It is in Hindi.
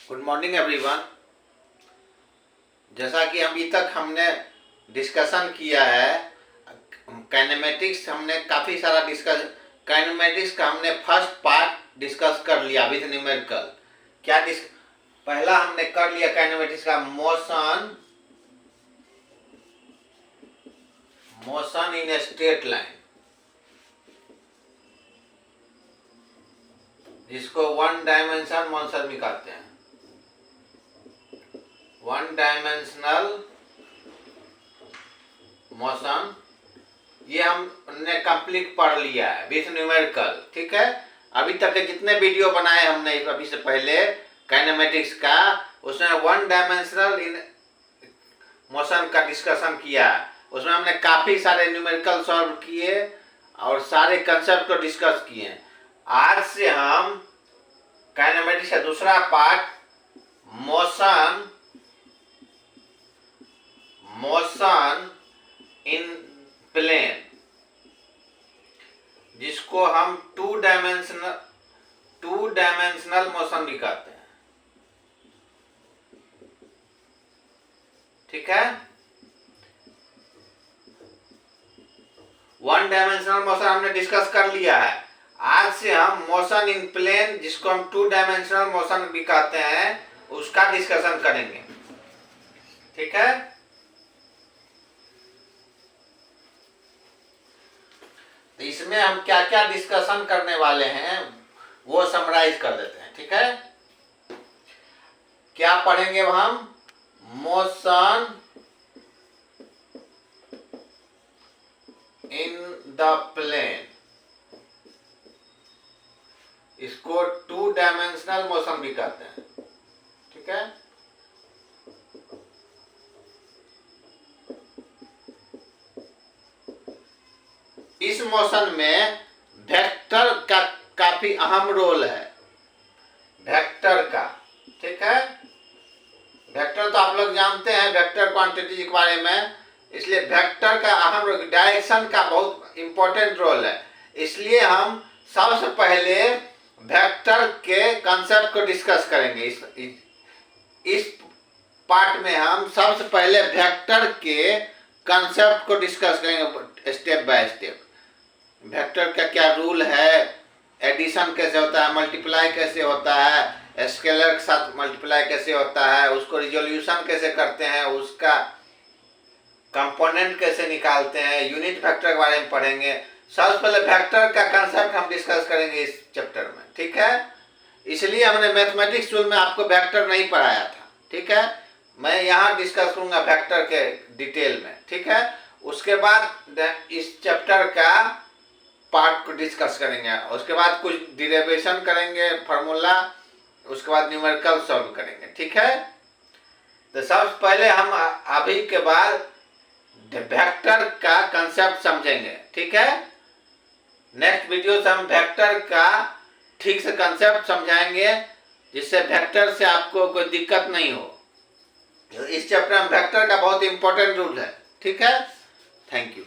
Good morning everyone. जैसा कि अभी तक हमने डिस्कशन किया है, काइनेमेटिक्स हमने काफ़ी सारा डिस्कस, काइनेमेटिक्स का हमने फर्स्ट पार्ट डिस्कस कर लिया विथ न्यूमेरिकल। क्या पहला हमने कर लिया काइनेमेटिक्स का motion in a straight line, जिसको वन डायमेंशन मोशन भी कहते हैं। वन डायमेंशनल मोशन ये हमने कंप्लीट पढ़ लिया है विथ न्यूमेरिकल। ठीक है, अभी तक के जितने वीडियो बनाए हमने अभी से पहले काइनेमेटिक्स का, उसमें वन डायमेंशनल इन मोशन का डिस्कशन किया। उसमें हमने काफ़ी सारे न्यूमेरिकल सॉल्व किए और सारे कंसेप्ट को डिस्कस किए। आज से हम काइनेमेटिक्स का दूसरा पार्ट मोशन इन प्लेन, जिसको हम टू डायमेंशनल मोशन भी कहते हैं। ठीक है, वन डायमेंशनल मोशन हमने डिस्कस कर लिया है। आज से हम मोशन इन प्लेन, जिसको हम टू डायमेंशनल मोशन भी कहते हैं, उसका डिस्कशन करेंगे। ठीक है, तो इसमें हम क्या क्या डिस्कशन करने वाले हैं वो समराइज कर देते हैं। ठीक है, क्या पढ़ेंगे हम? मोशन इन द प्लेन, इसको टू डायमेंशनल मोशन भी कहते हैं। ठीक है, इस मोशन में वेक्टर का काफी अहम रोल है, वेक्टर का। ठीक है, वेक्टर तो आप लोग जानते हैं वेक्टर क्वांटिटीज के बारे में, इसलिए वेक्टर का अहम रोल, डायरेक्शन का बहुत इंपॉर्टेंट रोल है। इसलिए हम सबसे पहले वेक्टर के कंसेप्ट को डिस्कस करेंगे। इस पार्ट में हम सबसे पहले वेक्टर के कंसेप्ट को डिस्कस करेंगे स्टेप बाय स्टेप। वेक्टर का क्या रूल है, एडिशन कैसे होता है, मल्टीप्लाई कैसे होता है, स्केलर के साथ मल्टीप्लाई कैसे होता है, उसको रिजोल्यूशन कैसे करते हैं, उसका कंपोनेंट कैसे निकालते हैं, यूनिट वेक्टर के बारे में पढ़ेंगे। सबसे पहले वेक्टर का कंसेप्ट हम डिस्कस करेंगे इस चैप्टर में। ठीक है, इसलिए हमने मैथमेटिक्स टूल में आपको वेक्टर नहीं पढ़ाया था। ठीक है, मैं यहाँ डिस्कस करूंगा वेक्टर के डिटेल में। ठीक है, उसके बाद इस चैप्टर का पार्ट को डिस्कस करेंगे, उसके बाद कुछ डिराइवेशन करेंगे, फार्मूला, उसके बाद न्यूमेरिकल सॉल्व करेंगे। ठीक है, तो सबसे पहले हम अभी के बाद वेक्टर का कंसेप्ट समझेंगे। ठीक है, नेक्स्ट वीडियो से हम वेक्टर का ठीक से कंसेप्ट समझाएंगे, जिससे वेक्टर से आपको कोई दिक्कत नहीं हो। इस चैप्टर में वेक्टर का बहुत इंपॉर्टेंट रूल है। ठीक है, थैंक यू।